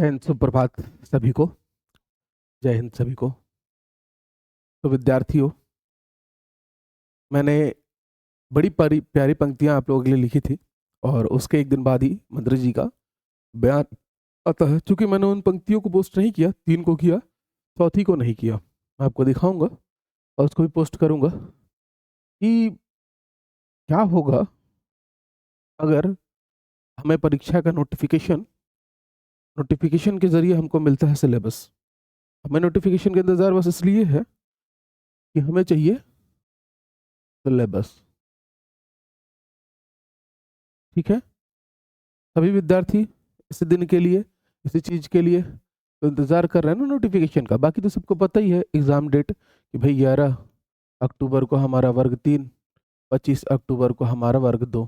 जय हिंद, सुप्रभात सभी को। जय हिंद सभी को। तो विद्यार्थियों, मैंने बड़ी प्यारी पंक्तियां आप लोगों के लिए लिखी थी और उसके एक दिन बाद ही मंत्री जी का बयान आता है। चूंकि मैंने उन पंक्तियों को पोस्ट नहीं किया, 3 को किया, चौथी को नहीं किया। मैं आपको दिखाऊंगा और उसको भी पोस्ट करूंगा कि क्या होगा अगर हमें परीक्षा का नोटिफिकेशन के जरिए हमको मिलता है सिलेबस। हमें नोटिफिकेशन का इंतजार बस इसलिए है कि हमें चाहिए सिलेबस। ठीक है, सभी विद्यार्थी इस दिन के लिए, इसी चीज के लिए तो इंतजार कर रहे हैं ना नोटिफिकेशन का। बाकी तो सबको पता ही है एग्जाम डेट कि भाई 11 अक्टूबर को हमारा वर्ग 3, 25 अक्टूबर को हमारा वर्ग 2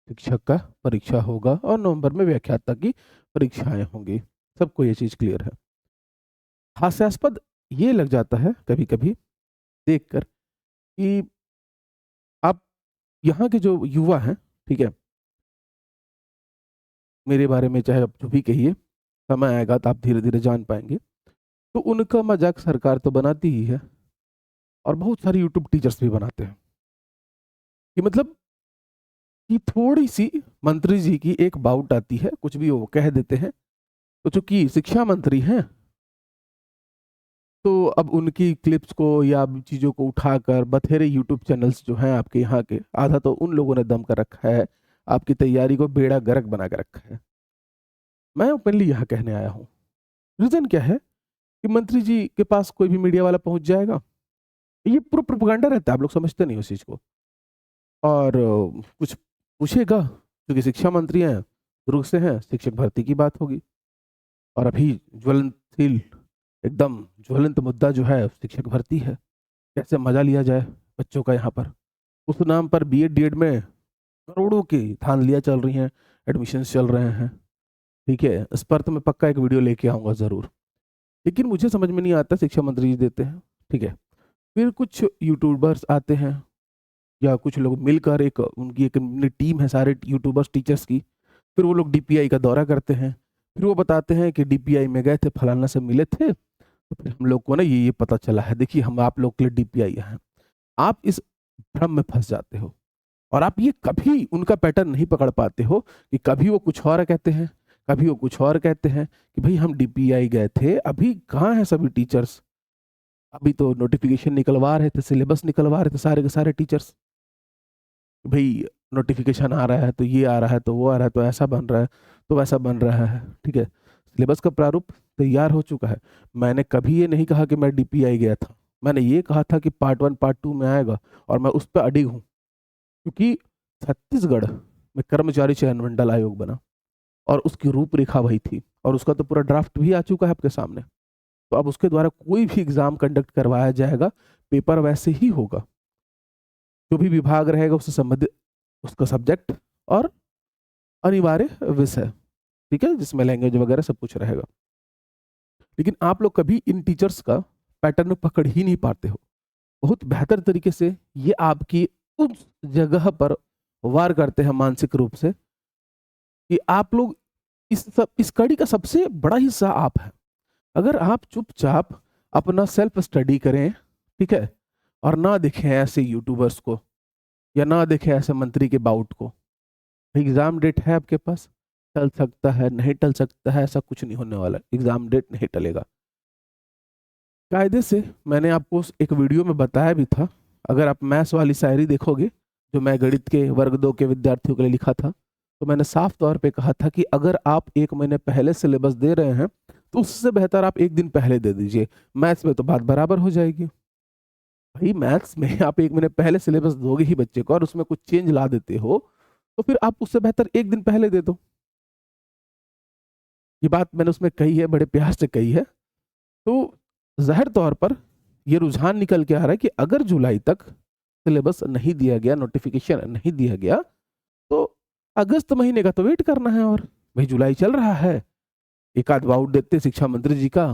शिक्षक का परीक्षा होगा और नवंबर में व्याख्याता की परीक्षाएं होंगी। सबको ये चीज क्लियर है। हास्यास्पद ये लग जाता है कभी कभी देखकर कि आप यहाँ के जो युवा हैं, ठीक है, मेरे बारे में चाहे आप जो भी कहिए, समय आएगा तो आप धीरे धीरे जान पाएंगे। तो उनका मजाक सरकार तो बनाती ही है और बहुत सारे यूट्यूब टीचर्स भी बनाते हैं कि मतलब कि थोड़ी सी मंत्री जी की एक बाउट आती है, कुछ भी वो कह देते हैं। तो चूंकि शिक्षा मंत्री हैं तो अब उनकी क्लिप्स को या चीज़ों को उठाकर बथेरे यूट्यूब चैनल्स जो हैं आपके यहाँ के, आधा तो उन लोगों ने दम कर रखा है, आपकी तैयारी को बेड़ा गर्क बना कर रखा है। मैं ओपनली यहाँ कहने आया हूँ। रीजन क्या है कि मंत्री जी के पास कोई भी मीडिया वाला पहुंच जाएगा। ये पूरा प्रोपेगेंडा रहता है, आप लोग समझते नहीं उस चीज को। और कुछ पूछेगा क्योंकि शिक्षा मंत्री हैं, दुर्ग से हैं, शिक्षक भर्ती की बात होगी। और अभी ज्वलनशील, एकदम ज्वलंत मुद्दा जो है शिक्षक भर्ती है। कैसे मजा लिया जाए बच्चों का यहाँ पर। उस नाम पर बीएड डीएड में करोड़ों की धांधलियां चल रही हैं, एडमिशन चल रहे हैं। ठीक है, इस पर तो मैं पक्का एक वीडियो लेके आऊंगा जरूर। लेकिन मुझे समझ में नहीं आता, शिक्षा मंत्री जी देते हैं, ठीक है, फिर कुछ यूट्यूबर्स आते हैं या कुछ लोग मिलकर, एक उनकी एक टीम है सारे यूट्यूबर्स टीचर्स की। फिर वो लोग डीपीआई का दौरा करते हैं, फिर वो बताते हैं कि डीपीआई में गए थे, फलाना से मिले थे, तो फिर हम लोग को ना ये पता चला है, देखिए हम आप लोग के लिए डीपीआई हैं। आप इस भ्रम में फंस जाते हो और आप ये कभी उनका पैटर्न नहीं पकड़ पाते हो कि कभी वो कुछ और कहते हैं, कभी वो कुछ और कहते हैं कि भाई हम डीपीआई गए थे। अभी कहाँ हैं सभी टीचर्स? अभी तो नोटिफिकेशन निकलवा रहे थे, सिलेबस निकलवा रहे थे सारे के सारे टीचर्स। भाई नोटिफिकेशन आ रहा है तो ये आ रहा है, तो वो आ रहा है, तो ऐसा बन रहा है, तो वैसा बन रहा है। ठीक है, सिलेबस का प्रारूप तैयार हो चुका है। मैंने कभी ये नहीं कहा कि मैं डीपीआई गया था। मैंने ये कहा था कि पार्ट 1 पार्ट 2 में आएगा और मैं उस पर अडिग हूँ। क्योंकि छत्तीसगढ़ में कर्मचारी चयन मंडल आयोग बना और उसकी रूपरेखा वही थी और उसका तो पूरा ड्राफ्ट भी आ चुका है आपके सामने। तो अब उसके द्वारा कोई भी एग्जाम कंडक्ट करवाया जाएगा, पेपर वैसे ही होगा। जो भी विभाग रहेगा उससे संबंधित उसका सब्जेक्ट और अनिवार्य विषय, ठीक है, जिसमें लैंग्वेज वगैरह सब कुछ रहेगा। लेकिन आप लोग कभी इन टीचर्स का पैटर्न पकड़ ही नहीं पाते हो। बहुत बेहतर तरीके से ये आपकी उस जगह पर वार करते हैं मानसिक रूप से कि आप लोग इस कड़ी का सबसे बड़ा हिस्सा आप है। अगर आप चुपचाप अपना सेल्फ स्टडी करें, ठीक है, और ना देखें ऐसे यूट्यूबर्स को या ना देखें ऐसे मंत्री के बाउट को। एग्जाम डेट है आपके पास, टल सकता है, नहीं टल सकता है, ऐसा कुछ नहीं होने वाला। एग्जाम डेट नहीं टलेगा कायदे से। मैंने आपको एक वीडियो में बताया भी था, अगर आप मैथ्स वाली शायरी देखोगे जो मैं गणित के वर्ग 2 के विद्यार्थियों के लिए लिखा था, तो मैंने साफ तौर पे कहा था कि अगर आप 1 महीने पहले सिलेबस दे रहे हैं तो उससे बेहतर आप 1 दिन पहले दे दीजिए। मैथ्स में तो बात बराबर हो जाएगी। भाई मैथ्स में आप 1 महीने पहले सिलेबस दोगे ही बच्चे को और उसमें कुछ चेंज ला देते हो, तो फिर आप उससे बेहतर 1 दिन पहले दे दो। ये बात मैंने उसमें कही है, बड़े प्यार से कही है। तो जाहिर तौर पर ये रुझान निकल के आ रहा है कि अगर जुलाई तक सिलेबस नहीं दिया गया, नोटिफिकेशन नहीं दिया गया, तो अगस्त महीने का तो वेट करना है। और भाई जुलाई चल रहा है, एक आध वाउट देते शिक्षा मंत्री जी का,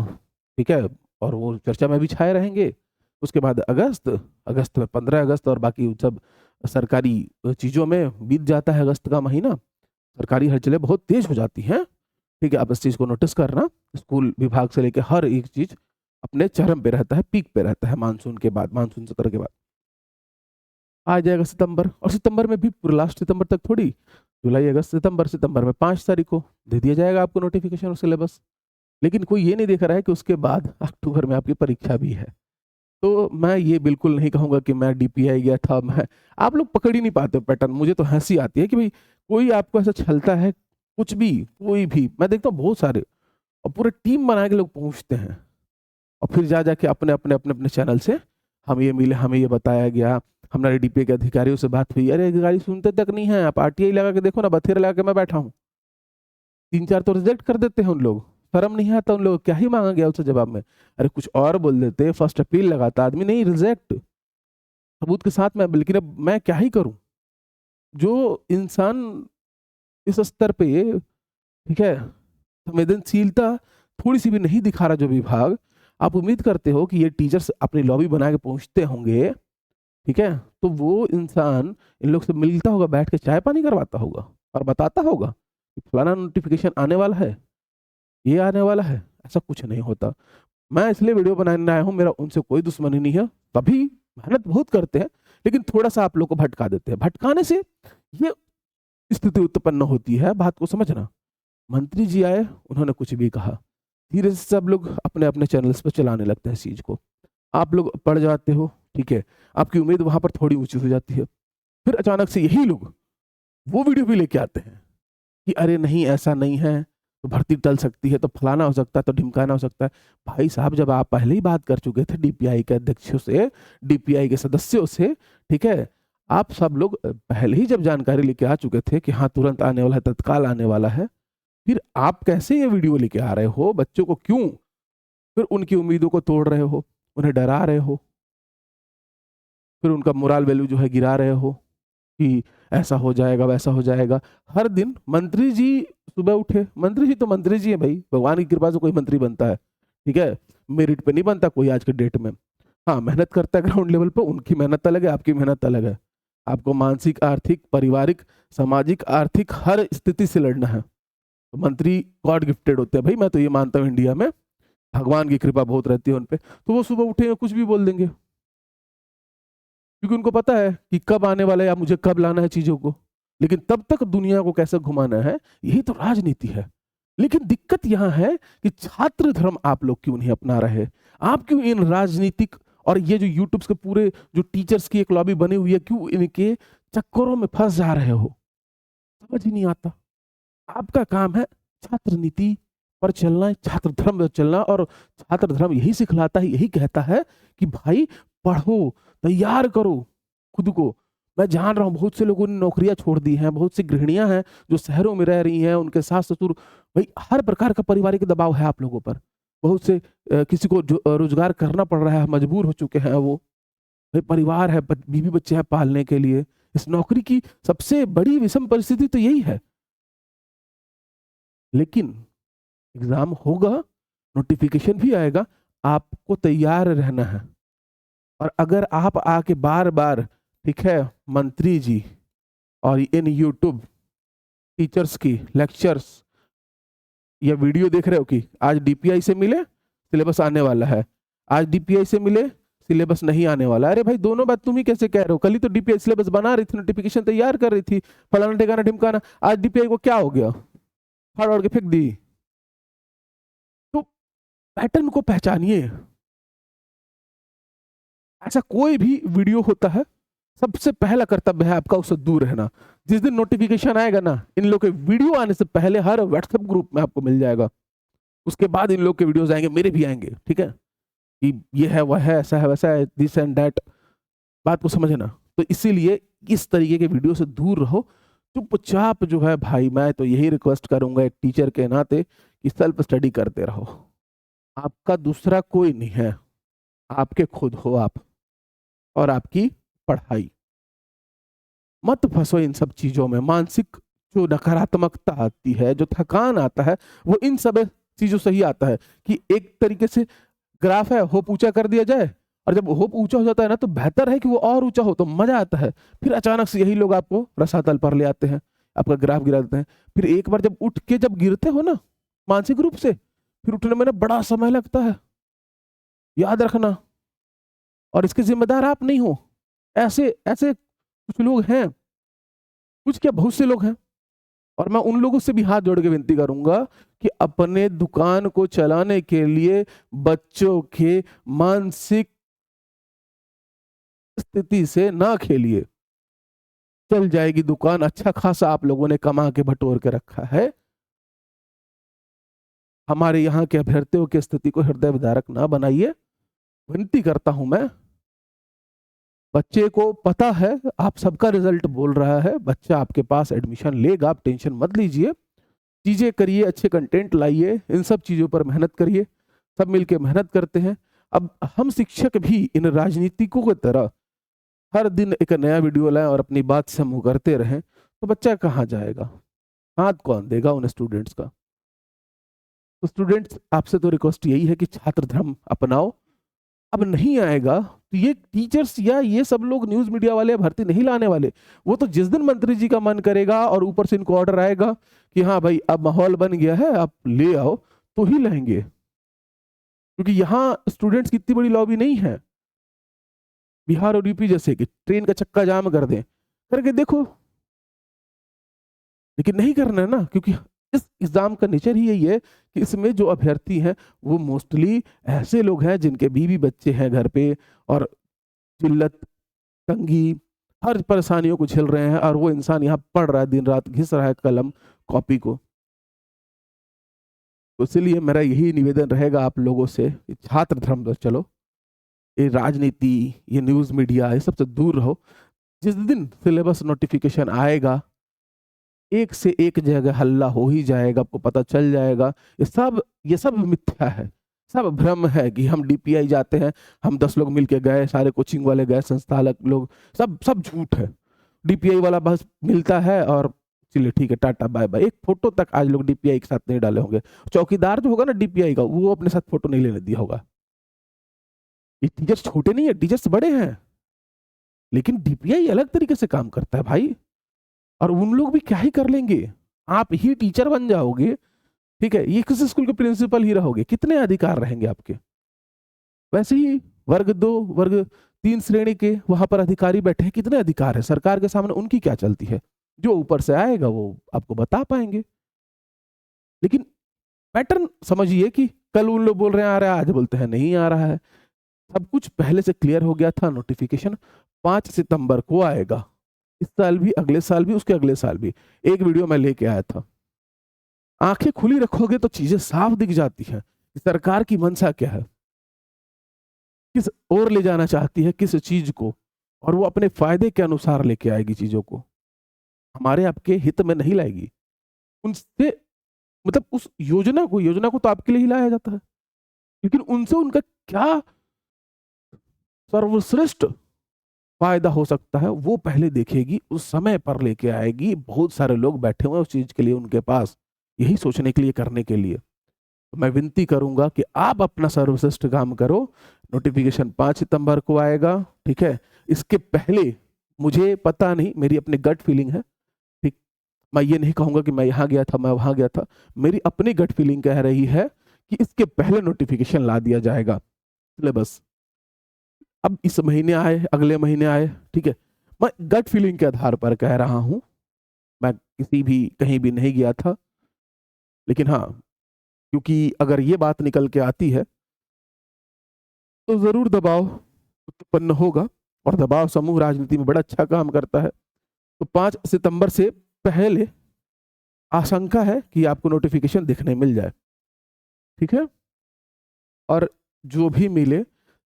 ठीक है, और वो चर्चा में भी छाए रहेंगे। उसके बाद अगस्त, अगस्त में 15 अगस्त और बाकी सब सरकारी चीजों में बीत जाता है। अगस्त का महीना सरकारी हलचलें बहुत तेज हो जाती हैं। ठीक है, आप इस चीज को नोटिस करना। स्कूल विभाग से लेकर हर एक चीज अपने चरम पे रहता है, पीक पे रहता है मानसून के बाद, मानसून सत्र के बाद। आ जाएगा सितंबर, और सितंबर में भी पूरा लास्ट सितंबर तक थोड़ी, जुलाई अगस्त सितंबर, सितंबर में 5 तारीख को दे दिया जाएगा आपको नोटिफिकेशन और सिलेबस। लेकिन कोई ये नहीं देख रहा है कि उसके बाद अक्टूबर में आपकी परीक्षा भी है। तो मैं ये बिल्कुल नहीं कहूंगा कि मैं डीपीआई गया था, मैं, आप लोग पकड़ ही नहीं पाते पैटर्न। मुझे तो हंसी आती है कि भाई कोई आपको ऐसा छलता है, कुछ भी, कोई भी, मैं देखता हूँ बहुत सारे, और पूरे टीम बना के लोग पहुंचते हैं, और फिर जा जाके अपने अपने अपने अपने चैनल से हम ये मिले, हमें ये बताया गया, हमारे डीपीआई के अधिकारियों से बात हुई। अरे अधिकारी सुनते तक नहीं है, आप आरटीआई लगा के देखो ना, बथेरे लगा के मैं बैठा हूँ, 3-4 तो रिजेक्ट कर देते हैं उन लोग। शर्म नहीं आता उन लोग, क्या ही मांगा गया उससे जवाब में? अरे कुछ और बोल देते, फर्स्ट अपील लगाता आदमी, नहीं रिजेक्ट सबूत के साथ में। लेकिन अब मैं क्या ही करूं? जो इंसान इस स्तर पे, ठीक है, संवेदनशीलता थोड़ी सी भी नहीं दिखा रहा जो विभाग, आप उम्मीद करते हो कि ये टीचर्स अपनी लॉबी बना के पहुंचते होंगे, ठीक है, तो वो इंसान इन लोग से मिलता होगा, बैठ के चाय पानी करवाता होगा और बताता होगा कि फलाना नोटिफिकेशन आने वाला है, ये आने वाला है। ऐसा कुछ नहीं होता। मैं इसलिए वीडियो बनाने आया हूँ, मेरा उनसे कोई दुश्मनी नहीं है, तभी मेहनत बहुत करते हैं, लेकिन थोड़ा सा आप लोग को भटका देते हैं। भटकाने से ये स्थिति उत्पन्न होती है, बात को समझना। मंत्री जी आए, उन्होंने कुछ भी कहा, धीरे से सब लोग अपने अपने चैनल्स पर चलाने लगते हैं इस चीज को, आप लोग पढ़ जाते हो, ठीक है, आपकी उम्मीद वहां पर थोड़ी ऊंची हो जाती है। फिर अचानक से यही लोग वो वीडियो भी लेके आते हैं कि अरे नहीं ऐसा नहीं है, तो भर्ती टल सकती है, तो फलाना हो सकता है, तो ढिमकाना हो सकता है। भाई साहब, जब आप पहले ही बात कर चुके थे डीपीआई के अध्यक्षों से, डीपीआई के सदस्यों से, ठीक है, आप सब लोग पहले ही जब जानकारी लेके आ चुके थे कि हाँ तुरंत आने वाला है, तत्काल आने वाला है, फिर आप कैसे ये वीडियो लेके आ रहे हो? बच्चों को क्यों फिर उनकी उम्मीदों को तोड़ रहे हो, उन्हें डरा रहे हो, फिर उनका मोरल वैल्यू जो है गिरा रहे हो कि ऐसा हो जाएगा, वैसा हो जाएगा। हर दिन मंत्री जी सुबह उठे, मंत्री जी तो मंत्री जी है भाई, भगवान की कृपा से कोई मंत्री बनता है, ठीक है, मेरिट पे नहीं बनता कोई आज के डेट में। हाँ, मेहनत करता है ग्राउंड लेवल पे, उनकी मेहनत अलग है, आपकी मेहनत अलग है। आपको मानसिक, आर्थिक, पारिवारिक, सामाजिक, आर्थिक हर स्थिति से लड़ना है। तो मंत्री गॉड गिफ्टेड होते हैं भाई, मैं तो ये मानता हूँ इंडिया में भगवान की कृपा बहुत रहती है उन पे। तो वो सुबह उठेंगे कुछ भी बोल देंगे, क्योंकि उनको पता है कि कब आने वाला है या मुझे कब लाना है चीजों को, लेकिन तब तक दुनिया को कैसे घुमाना है, यही तो राजनीति है। लेकिन दिक्कत यहां है कि छात्र धर्म आप लोग क्यों नहीं अपना रहे? आप क्यों इन राजनीतिक और ये जो यूट्यूब के पूरे जो टीचर्स की एक लॉबी बनी हुई है, क्यों इनके चक्करों में फंस जा रहे हो? समझ ही नहीं आता। आपका काम है छात्र नीति पर चलना है, छात्र धर्म पर चलना, और छात्र धर्म यही सिखलाता है, यही कहता है कि भाई पढ़ो, तैयार करो खुद को। मैं जान रहा हूँ बहुत से लोगों ने नौकरियां छोड़ दी हैं, बहुत सी गृहिणियां हैं जो शहरों में रह रही हैं, उनके सास ससुर, भाई हर प्रकार का पारिवारिक दबाव है आप लोगों पर। बहुत से किसी को रोजगार करना पड़ रहा है, मजबूर हो चुके हैं वो, भाई परिवार है, बीवी बच्चे हैं पालने के लिए। इस नौकरी की सबसे बड़ी विषम परिस्थिति तो यही है। लेकिन एग्जाम होगा, नोटिफिकेशन भी आएगा, आपको तैयार रहना है। और अगर आप आके बार बार, ठीक है, मंत्री जी और इन यूट्यूब टीचर्स की लेक्चर्स या वीडियो देख रहे हो कि आज डीपीआई से मिले, सिलेबस आने वाला है, आज डीपीआई से मिले, सिलेबस नहीं आने वाला। अरे भाई दोनों बात तुम ही कैसे कह रहे हो? कल ही तो डीपीआई सिलेबस बना रही थी, नोटिफिकेशन तैयार कर रही थी, फलाना ठिकाना ढिमकाना, आज डीपीआई को क्या हो गया? फाड़ ओड़ के फेंक दी। तो पैटर्न को पहचानिए। ऐसा कोई भी वीडियो होता है, सबसे पहला कर्तव्य है आपका उससे दूर रहना। जिस दिन नोटिफिकेशन आएगा ना, इन लोग के वीडियो आने से पहले हर व्हाट्सएप ग्रुप में आपको मिल जाएगा, उसके बाद इन लोग के वीडियोस आएंगे, मेरे भी आएंगे, ठीक है, कि ये है, वह है, ऐसा है, वैसा है, दिस एंड दैट। बात को समझना। तो इसीलिए इस तरीके के वीडियो से दूर रहो। चुपचाप जो है भाई, मैं तो यही रिक्वेस्ट करूंगा एक टीचर के नाते कि सेल्फ स्टडी करते रहो। आपका दूसरा कोई नहीं है, आपके खुद हो आप और आपकी पढ़ाई। मत फंसो इन सब चीजों में। मानसिक जो नकारात्मकता आती है, जो थकान आता है, वो इन सब चीजों से ही आता है कि एक तरीके से ग्राफ है, होप ऊंचा कर दिया जाए, और जब होप ऊंचा हो जाता है ना, तो बेहतर है कि वो और ऊंचा हो, तो मजा आता है। फिर अचानक से यही लोग आपको रसातल पर ले आते हैं, आपका ग्राफ गिरा देते हैं। फिर एक बार जब उठ के जब गिरते हो ना, मानसिक रूप से, फिर उठने में ना बड़ा समय लगता है, याद रखना। और इसके जिम्मेदार आप नहीं हो। ऐसे ऐसे कुछ लोग हैं, कुछ क्या बहुत से लोग हैं। और मैं उन लोगों से भी हाथ जोड़ के विनती करूंगा कि अपने दुकान को चलाने के लिए बच्चों के मानसिक स्थिति से ना खेलिए। चल जाएगी दुकान, अच्छा खासा आप लोगों ने कमा के बटोर के रखा है। हमारे यहाँ के अभ्यर्थियों की स्थिति को हृदय विदारक ना बनाइए, विनती करता हूं मैं। बच्चे को पता है आप सबका रिजल्ट बोल रहा है, बच्चा आपके पास एडमिशन लेगा, आप टेंशन मत लीजिए। चीजें करिए, अच्छे कंटेंट लाइए, इन सब चीजों पर मेहनत करिए। सब मिलके मेहनत करते हैं। अब हम शिक्षक भी इन राजनीतिकों की तरह हर दिन एक नया वीडियो लाएं और अपनी बात से मुंह करते रहें तो बच्चा कहाँ जाएगा? हाथ कौन देगा उन स्टूडेंट्स का? तो स्टूडेंट्स, आपसे तो रिक्वेस्ट यही है कि छात्र धर्म अपनाओ। अब नहीं आएगा तो ये टीचर्स या ये सब लोग न्यूज मीडिया वाले भर्ती नहीं लाने वाले। वो तो जिस दिन मंत्री जी का मन करेगा और ऊपर से इनको ऑर्डर आएगा कि हाँ भाई अब माहौल बन गया है, आप ले आओ, तो ही लाएंगे। क्योंकि यहाँ स्टूडेंट्स की इतनी बड़ी लॉबी नहीं है बिहार और यूपी जैसे कि ट्रेन का चक्का जाम कर दें, करके देखो। लेकिन नहीं करना है ना, क्योंकि इस एग्जाम का नेचर ही यही है कि इसमें जो अभ्यर्थी हैं वो मोस्टली ऐसे लोग हैं जिनके बीवी बच्चे हैं घर पे, और जिल्लत, तंगी, हर परेशानियों को झेल रहे हैं, और वो इंसान यहाँ पढ़ रहा है, दिन रात घिस रहा है कलम कॉपी को। तो इसलिए मेरा यही निवेदन रहेगा आप लोगों से कि छात्र धर्म पर चलो, ये राजनीति, ये न्यूज मीडिया, ये सबसे दूर रहो। जिस दिन सिलेबस नोटिफिकेशन आएगा, एक से एक जगह हल्ला हो ही जाएगा, आपको पता चल जाएगा ये सब मिथ्या है, सब भ्रम है कि हम डीपीआई जाते हैं, हम 10 लोग मिलके गए, सारे कोचिंग वाले गए, संस्थालक लोग, सब सब झूठ है। डीपीआई वाला बस मिलता है और चलिए ठीक है, टाटा बाय बाय। एक फोटो तक आज लोग डीपीआई के साथ नहीं डाले होंगे। चौकीदार जो होगा ना डीपीआई का, वो अपने साथ फोटो नहीं लेने दिया होगा। ये टीचर्स छोटे नहीं है, टीचर्स बड़े हैं, लेकिन डीपीआई अलग तरीके से काम करता है भाई। और उन लोग भी क्या ही कर लेंगे, आप ही टीचर बन जाओगे, ठीक है, ये किस स्कूल के प्रिंसिपल ही रहोगे, कितने अधिकार रहेंगे आपके? वैसे ही वर्ग 2, वर्ग 3 श्रेणी के वहां पर अधिकारी बैठे हैं, कितने अधिकार है सरकार के सामने, उनकी क्या चलती है? जो ऊपर से आएगा वो आपको बता पाएंगे। लेकिन पैटर्न समझिए कि कल उन लोग बोल रहे हैं आ रहा है, आज बोलते हैं नहीं आ रहा है। सब कुछ पहले से क्लियर हो गया था। नोटिफिकेशन 5 सितंबर को आएगा, इस साल भी, अगले साल भी, उसके अगले साल भी। एक वीडियो मैं लेके आया था। आंखें खुली रखोगे तो चीजें साफ दिख जाती हैं कि सरकार की मंशा क्या है, किस ओर ले जाना चाहती है किस चीज को, और वो अपने फायदे के अनुसार लेके आएगी चीजों को, हमारे आपके हित में नहीं लाएगी। उनसे मतलब उस योजना को तो आपके लिए ही लाया जाता है, लेकिन उनसे उनका क्या सर्वश्रेष्ठ फायदा हो सकता है वो पहले देखेगी, उस समय पर लेके आएगी। बहुत सारे लोग बैठे हुए हैं उस चीज के लिए, उनके पास यही सोचने के लिए, करने के लिए। तो मैं विनती करूंगा कि आप अपना सर्वश्रेष्ठ काम करो। नोटिफिकेशन 5 सितंबर को आएगा, ठीक है। इसके पहले मुझे पता नहीं, मेरी अपनी गट फीलिंग है, ठीक। मैं ये नहीं कहूंगा कि मैं यहाँ गया था, मैं वहां गया था। मेरी अपनी गट फीलिंग कह रही है कि इसके पहले नोटिफिकेशन ला दिया जाएगा सिलेबस। अब इस महीने आए, अगले महीने आए, ठीक है। मैं गट फीलिंग के आधार पर कह रहा हूं, मैं किसी भी कहीं भी नहीं गया था। लेकिन हाँ, क्योंकि अगर ये बात निकल के आती है तो जरूर दबाव उत्पन्न होगा, और दबाव समूह राजनीति में बड़ा अच्छा काम करता है। तो 5 सितंबर से पहले आशंका है कि आपको नोटिफिकेशन दिखने मिल जाए, ठीक है। और जो भी मिले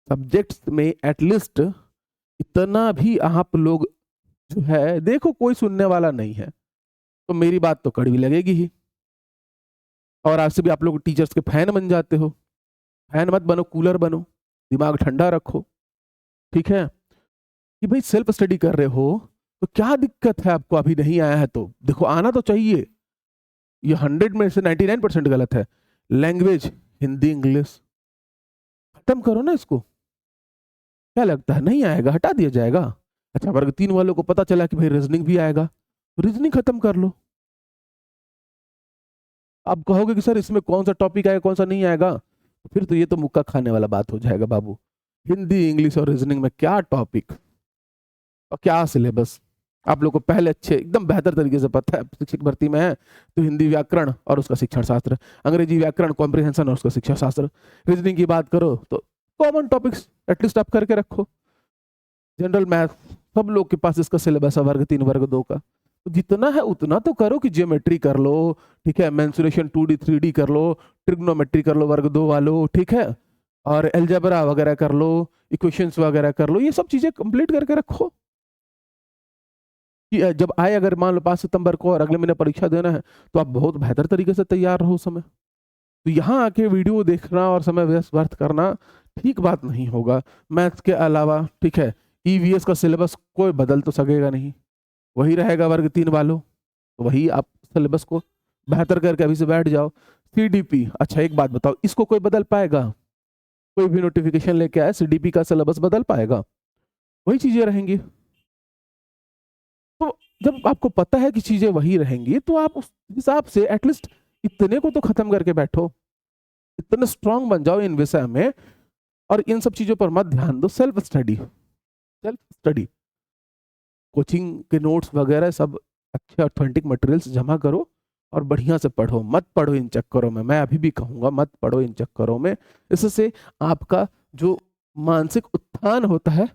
सब्जेक्ट्स में एटलीस्ट इतना भी आप लोग जो है, देखो कोई सुनने वाला नहीं है तो मेरी बात तो कड़वी लगेगी ही। और आज से भी आप लोग टीचर्स के फैन बन जाते हो। फैन मत बनो, कूलर बनो, दिमाग ठंडा रखो, ठीक है। कि भाई सेल्फ स्टडी कर रहे हो तो क्या दिक्कत है आपको? अभी नहीं आया है तो देखो, आना तो चाहिए। ये 100 में से 99% गलत है। लैंग्वेज हिंदी इंग्लिश खत्म करो ना इसको। क्या लगता है नहीं आएगा, हटा दिया जाएगा? अच्छा, वर्ग 3 वालों को पता चला कि भाई रीजनिंग भी आएगा, तो रीजनिंग खत्म कर लो। आप कहोगे कि सर इसमें कौन सा टॉपिक आएगा कौन सा नहीं आएगा, फिर तो ये तो मुक्का खाने वाला बात हो जाएगा बाबू। हिंदी, इंग्लिश और रीजनिंग में क्या टॉपिक और क्या सिलेबस, आप लोग को पहले अच्छे एकदम बेहतर तरीके से पता है। शिक्षक भर्ती में है तो हिंदी व्याकरण और उसका शिक्षण शास्त्र, अंग्रेजी व्याकरण कॉम्प्रिहेंशन और उसका शिक्षा शास्त्र, रीजनिंग की बात करो तो कॉमन टॉपिक्स एटलीस्ट आप करके रखो। जनरल मैथ सब लोग के पास इसका सिलेबस है, वर्ग 3 वर्ग 2 का, तो जितना है उतना तो करो कि ज्योमेट्री कर लो, ठीक है, मेंसुरेशन 2D 3D कर लो, ट्रिग्नोमेट्री कर लो वर्ग 2 वालों, ठीक है, और एलजेब्रा वगैरह कर लो, इक्वेशंस वगैरह कर लो, ये सब चीजें कंप्लीट करके रखो कि जब आए अगर मान लो 5 सितंबर को और अगले महीने परीक्षा देना है तो आप बहुत बेहतर तरीके से तैयार रहो उस समय। तो यहाँ आके वीडियो देखना और समय व्यर्थ करना ठीक बात नहीं होगा। मैथ्स के अलावा, ठीक है, ईवीएस का सिलेबस कोई बदल तो सकेगा नहीं, वही रहेगा वर्ग 3 वालों, तो वही आप सिलेबस को बेहतर करके अभी से बैठ जाओ। सीडीपी, अच्छा एक बात बताओ, इसको कोई बदल पाएगा? कोई भी नोटिफिकेशन लेके आए सीडीपी का सिलेबस बदल पाएगा? वही चीजें रहेंगी। तो जब आपको पता है कि चीजें वही रहेंगी तो आप उस हिसाब से एटलीस्ट इतने को तो खत्म करके बैठो, इतने स्ट्रांग बन जाओ इन विषय में, और इन सब चीजों पर मत ध्यान दो। Self study, self study, coaching के नोट्स वगैरह सब अच्छे ऑथेंटिक मटेरियल्स जमा करो और बढ़िया से पढ़ो, मत पढ़ो इन चक्करों में। मैं अभी भी कहूंगा मत पढ़ो इन चक्करों में, इससे आपका जो मानसिक उत्थान होता है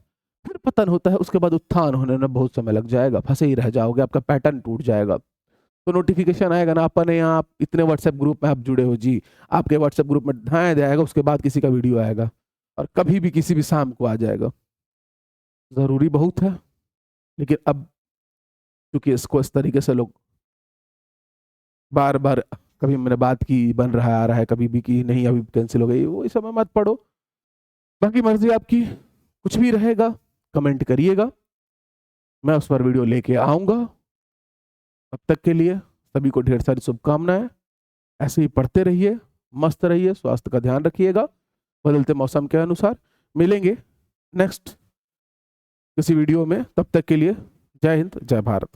फिर पतन होता है, उसके बाद उत्थान होने में बहुत समय लग जाएगा, फंसे ही रह जाओगे, आपका पैटर्न टूट जाएगा। तो नोटिफिकेशन आएगा ना, अपने यहाँ आप इतने व्हाट्सएप ग्रुप में आप जुड़े हो जी, आपके व्हाट्सएप ग्रुप में ढाया जाएगा, उसके बाद किसी का वीडियो आएगा और कभी भी किसी भी शाम को आ जाएगा। जरूरी बहुत है, लेकिन अब क्योंकि इसको इस तरीके से लोग बार बार, कभी मैंने बात की बन रहा है आ रहा है, कभी भी की नहीं अभी कैंसिल हो गई, वो इस समय मत पढ़ो। बाकी मर्जी आपकी, कुछ भी रहेगा कमेंट करिएगा, मैं उस पर वीडियो लेके आऊंगा। तब तक के लिए सभी को ढेर सारी शुभकामनाएं, ऐसे ही पढ़ते रहिए, मस्त रहिए, स्वास्थ्य का ध्यान रखिएगा। बदलते मौसम के अनुसार मिलेंगे नेक्स्ट किसी वीडियो में, तब तक के लिए जय हिंद जय भारत।